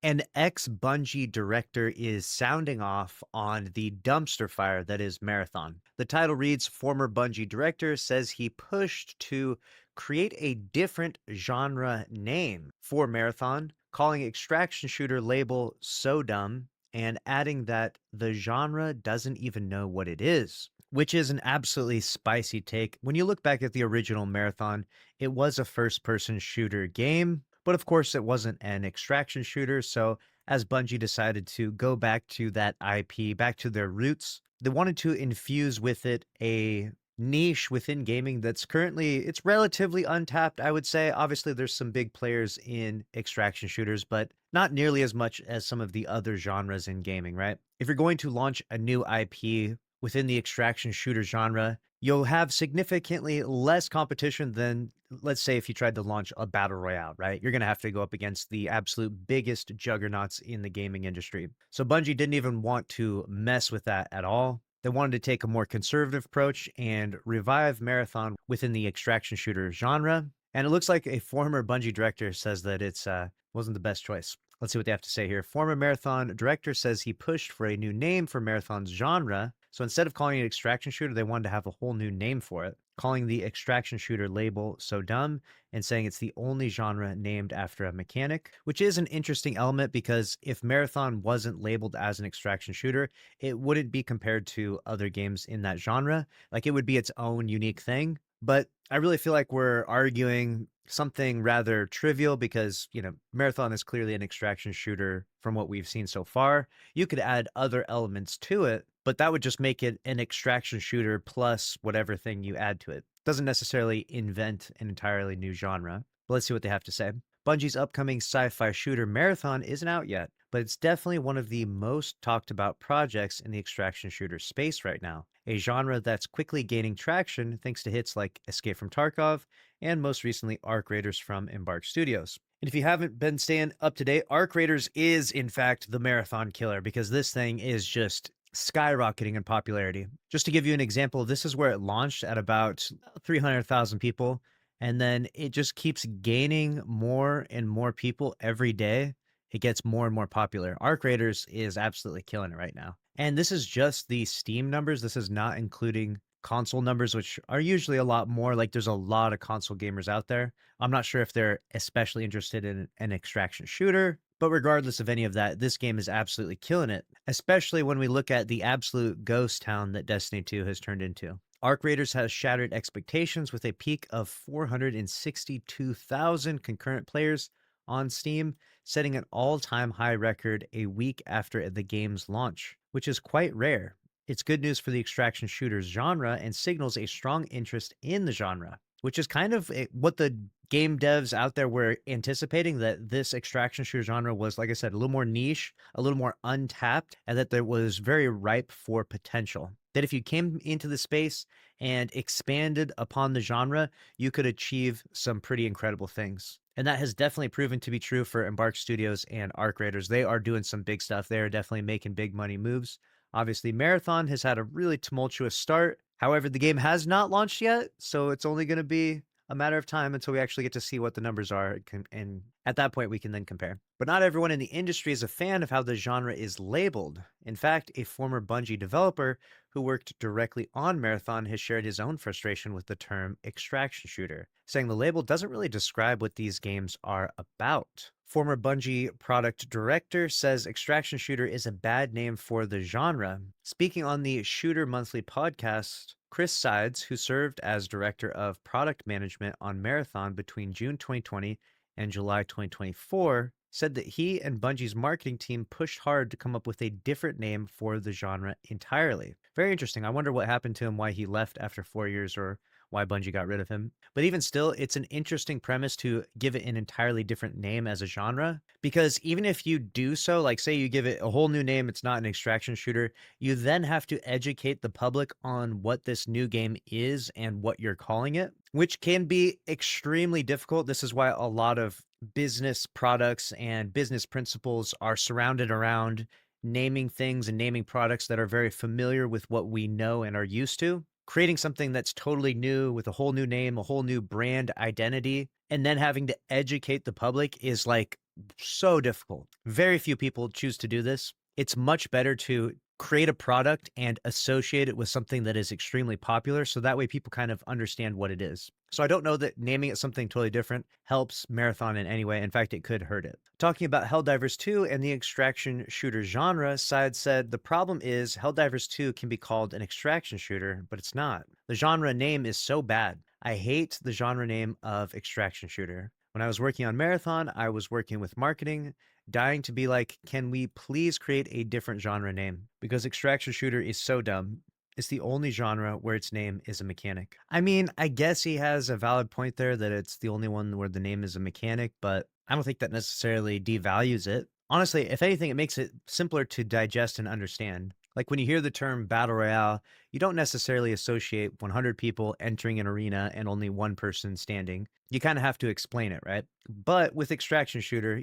An ex-Bungie director is sounding off on the dumpster fire that is Marathon. The title reads, former Bungie director says he pushed to create a different genre name for Marathon, calling extraction shooter label so dumb, and adding that the genre doesn't even know what it is, which is an absolutely spicy take. When you look back at the original Marathon, it was a first-person shooter game, but of course, it wasn't an extraction shooter. So, as Bungie decided to go back to that IP, back to their roots, they wanted to infuse with it a niche within gaming that's currently it's relatively untapped, I would say. Obviously, there's some big players in extraction shooters, but not nearly as much as some of the other genres in gaming, right? If you're going to launch a new IP within the extraction shooter genre, you'll have significantly less competition than, let's say, if you tried to launch a battle royale, right? You're going to have to go up against the absolute biggest juggernauts in the gaming industry. So Bungie didn't even want to mess with that at all. They wanted to take a more conservative approach and revive Marathon within the extraction shooter genre. And it looks like a former Bungie director says that it's wasn't the best choice. Let's see what they have to say here. Former Marathon director says he pushed for a new name for Marathon's genre. So instead of calling it extraction shooter, they wanted to have a whole new name for it, calling the extraction shooter label so dumb and saying it's the only genre named after a mechanic, which is an interesting element because if Marathon wasn't labeled as an extraction shooter, it wouldn't be compared to other games in that genre. Like it would be its own unique thing. But I really feel like we're arguing something rather trivial because, Marathon is clearly an extraction shooter from what we've seen so far. You could add other elements to it, but that would just make it an extraction shooter plus whatever thing you add to it. Doesn't necessarily invent an entirely new genre. But let's see what they have to say. Bungie's upcoming sci-fi shooter Marathon isn't out yet, but it's definitely one of the most talked about projects in the extraction shooter space right now, a genre that's quickly gaining traction thanks to hits like Escape from Tarkov and most recently Arc Raiders from Embark Studios. And if you haven't been staying up to date, Arc Raiders is in fact the Marathon killer because this thing is just skyrocketing in popularity. Just to give you an example, this is where it launched at about 300,000 people. And then it just keeps gaining more and more people every day. It gets more and more popular. Arc Raiders is absolutely killing it right now. And this is just the Steam numbers. This is not including console numbers, which are usually a lot more. Like there's a lot of console gamers out there. I'm not sure if they're especially interested in an extraction shooter, but regardless of any of that, this game is absolutely killing it, especially when we look at the absolute ghost town that Destiny 2 has turned into. Arc Raiders has shattered expectations with a peak of 462,000 concurrent players on Steam, setting an all-time high record a week after the game's launch, which is quite rare. It's good news for the extraction shooters genre and signals a strong interest in the genre, which is kind of what the game devs out there were anticipating, that this extraction shooter genre was, like I said, a little more niche, a little more untapped, and that there was very ripe for potential. That if you came into the space and expanded upon the genre, you could achieve some pretty incredible things. And that has definitely proven to be true for Embark Studios and Arc Raiders. They are doing some big stuff. They are definitely making big money moves. Obviously, Marathon has had a really tumultuous start. However, the game has not launched yet, so it's only going to be a matter of time until we actually get to see what the numbers are. And at that point, we can then compare. But not everyone in the industry is a fan of how the genre is labeled. In fact, a former Bungie developer who worked directly on Marathon has shared his own frustration with the term extraction shooter, saying the label doesn't really describe what these games are about. Former Bungie product director says extraction shooter is a bad name for the genre. Speaking on the Shooter Monthly podcast, Chris Sides, who served as director of product management on Marathon between June 2020 and July 2024, said that he and Bungie's marketing team pushed hard to come up with a different name for the genre entirely. Very interesting. I wonder what happened to him, why he left after 4 years, or why Bungie got rid of him. But even still, it's an interesting premise to give it an entirely different name as a genre, because even if you do so, like say you give it a whole new name, it's not an extraction shooter, you then have to educate the public on what this new game is and what you're calling it, which can be extremely difficult. This is why a lot of business products and business principles are surrounded around naming things and naming products that are very familiar with what we know and are used to. Creating something that's totally new with a whole new name, a whole new brand identity, and then having to educate the public is like So difficult. Very few people choose to do this. It's much better to create a product and associate it with something that is extremely popular so that way people kind of understand what it is. So I don't know that naming it something totally different helps Marathon in any way. In fact, it could hurt it. Talking about Helldivers 2 and the extraction shooter genre, Side said the problem is Helldivers 2 can be called an extraction shooter, but it's not. The genre name is so bad. I hate the genre name of extraction shooter. When I was working on Marathon, I was working with marketing, dying to be like, can we please create a different genre name? Because extraction shooter is so dumb. It's the only genre where its name is a mechanic. I mean, I guess he has a valid point there that it's the only one where the name is a mechanic, but I don't think that necessarily devalues it. Honestly, if anything, it makes it simpler to digest and understand. Like when you hear the term battle royale, you don't necessarily associate 100 people entering an arena and only one person standing. You kind of have to explain it, right? But with extraction shooter,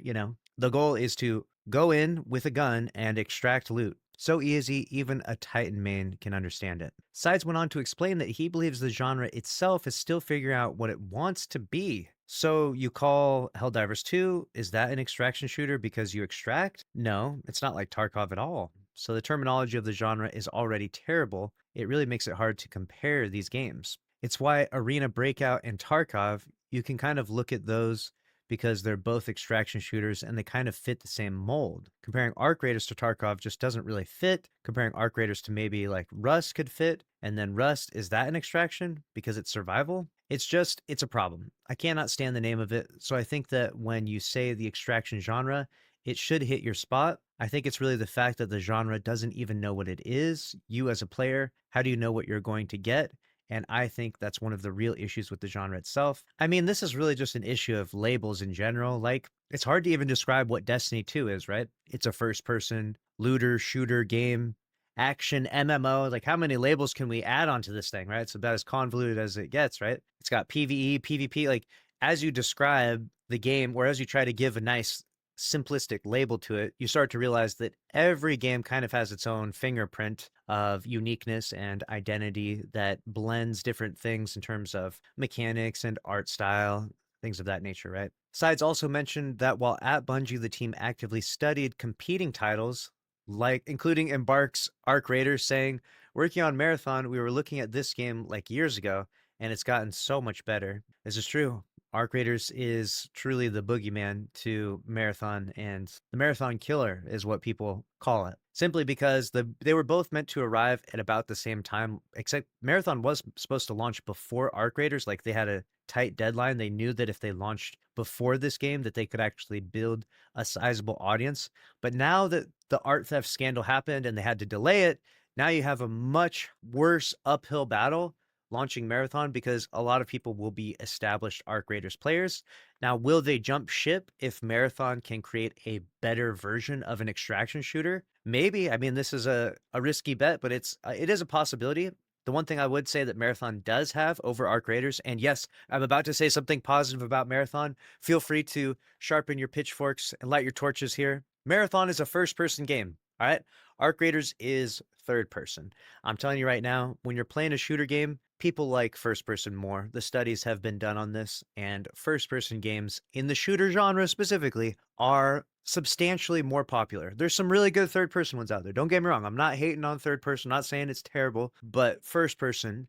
the goal is to go in with a gun and extract loot. So easy, even a Titan main can understand it. Sides went on to explain that he believes the genre itself is still figuring out what it wants to be. So you call Helldivers 2, is that an extraction shooter because you extract? No, it's not like Tarkov at all. So the terminology of the genre is already terrible. It really makes it hard to compare these games. It's why Arena Breakout and Tarkov, you can kind of look at those because they're both extraction shooters and they kind of fit the same mold. Comparing Arc Raiders to Tarkov just doesn't really fit. Comparing Arc Raiders to maybe like Rust could fit. And then Rust, is that an extraction because it's survival? It's a problem. I cannot stand the name of it. So I think that when you say the extraction genre, it should hit your spot. I think it's really the fact that the genre doesn't even know what it is. You as a player, how do you know what you're going to get? And I think that's one of the real issues with the genre itself. I mean, this is really just an issue of labels in general. Like, it's hard to even describe what Destiny 2 is, right? It's a first person looter shooter game, action MMO. Like, how many labels can we add onto this thing, right? It's about as convoluted as it gets, right? It's got PvE, PvP. Like, as you describe the game, or as you try to give a nice simplistic label to it, you start to realize that every game kind of has its own fingerprint of uniqueness and identity that blends different things in terms of mechanics and art style, things of that nature, right? Sides also mentioned that while at Bungie, the team actively studied competing titles, like including Embark's Arc Raiders, saying, working on Marathon, we were looking at this game like years ago, and it's gotten so much better. This is true. Arc Raiders is truly the boogeyman to Marathon, and the Marathon Killer is what people call it. Simply because they were both meant to arrive at about the same time, except Marathon was supposed to launch before Arc Raiders. Like they had a tight deadline. They knew that if they launched before this game, that they could actually build a sizable audience. But now that the art theft scandal happened and they had to delay it, now you have a much worse uphill battle launching Marathon because a lot of people will be established Arc Raiders players. Now, will they jump ship if Marathon can create a better version of an extraction shooter? Maybe. I mean, this is a risky bet, but it is a possibility. The one thing I would say that Marathon does have over Arc Raiders, and yes, I'm about to say something positive about Marathon. Feel free to sharpen your pitchforks and light your torches here. Marathon is a first person game. All right. Arc Raiders is third person. I'm telling you right now, when you're playing a shooter game, people like first person more. The studies have been done on this, and first person games in the shooter genre specifically are substantially more popular. There's some really good third person ones out there. Don't get me wrong. I'm not hating on third person, not saying it's terrible, but first person,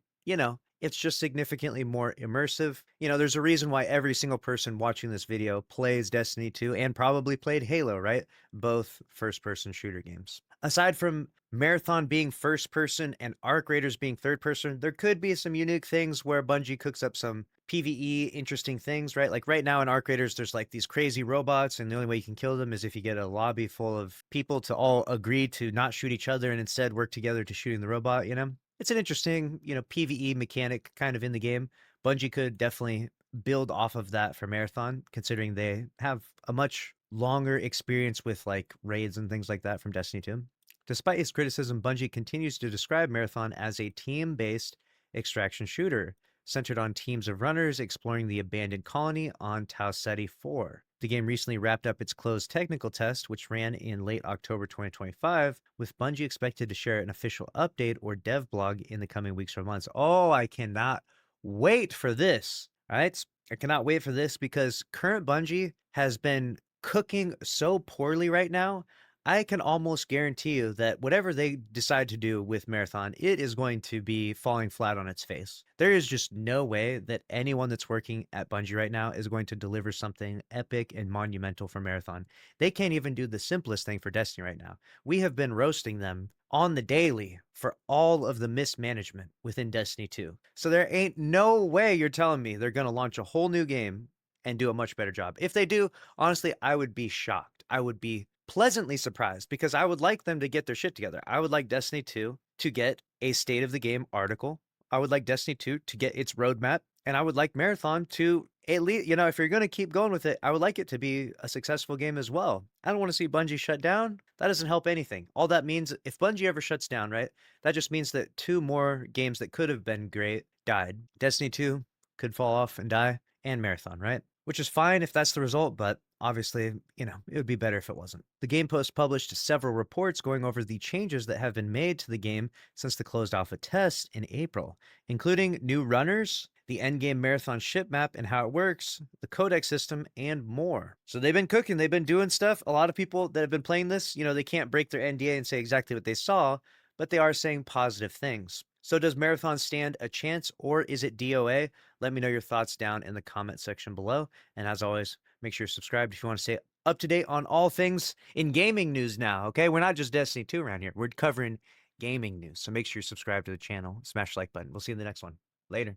it's just significantly more immersive. There's a reason why every single person watching this video plays Destiny 2 and probably played Halo, right? Both first person shooter games. Aside from Marathon being first person and Arc Raiders being third person, there could be some unique things where Bungie cooks up some PvE interesting things, right? Like right now in Arc Raiders, there's like these crazy robots, and the only way you can kill them is if you get a lobby full of people to all agree to not shoot each other and instead work together to shooting the robot, It's an interesting, PvE mechanic kind of in the game. Bungie could definitely build off of that for Marathon, considering they have a much longer experience with like raids and things like that from Destiny 2. Despite his criticism, Bungie continues to describe Marathon as a team-based extraction shooter, centered on teams of runners exploring the abandoned colony on Tau Ceti 4. The game recently wrapped up its closed technical test, which ran in late October 2025, with Bungie expected to share an official update or dev blog in the coming weeks or months. Oh, I cannot wait for this. All right. I cannot wait for this because current Bungie has been cooking so poorly right now, I can almost guarantee you that whatever they decide to do with Marathon, it is going to be falling flat on its face. There is just no way that anyone that's working at Bungie right now is going to deliver something epic and monumental for Marathon. They can't even do the simplest thing for Destiny right now. We have been roasting them on the daily for all of the mismanagement within Destiny 2. So there ain't no way you're telling me they're going to launch a whole new game and do a much better job. If they do, honestly, I would be shocked. I would be pleasantly surprised because I would like them to get their shit together. I would like Destiny 2 to get a state of the game article. I would like Destiny 2 to get its roadmap. And I would like Marathon to at least, if you're going to keep going with it, I would like it to be a successful game as well. I don't want to see Bungie shut down. That doesn't help anything. All that means, if Bungie ever shuts down, right, that just means that two more games that could have been great died. Destiny 2 could fall off and die, and Marathon, right? Which is fine if that's the result, but obviously, it would be better if it wasn't. The Game Post published several reports going over the changes that have been made to the game since the closed alpha test in April, including new runners, the endgame marathon ship map and how it works, the codex system, and more. So they've been cooking, they've been doing stuff. A lot of people that have been playing this, they can't break their NDA and say exactly what they saw, but they are saying positive things. So does Marathon stand a chance or is it DOA? Let me know your thoughts down in the comment section below. And as always, make sure you're subscribed if you want to stay up to date on all things in gaming news now, okay? We're not just Destiny 2 around here. We're covering gaming news. So make sure you subscribe to the channel, smash the like button. We'll see you in the next one. Later.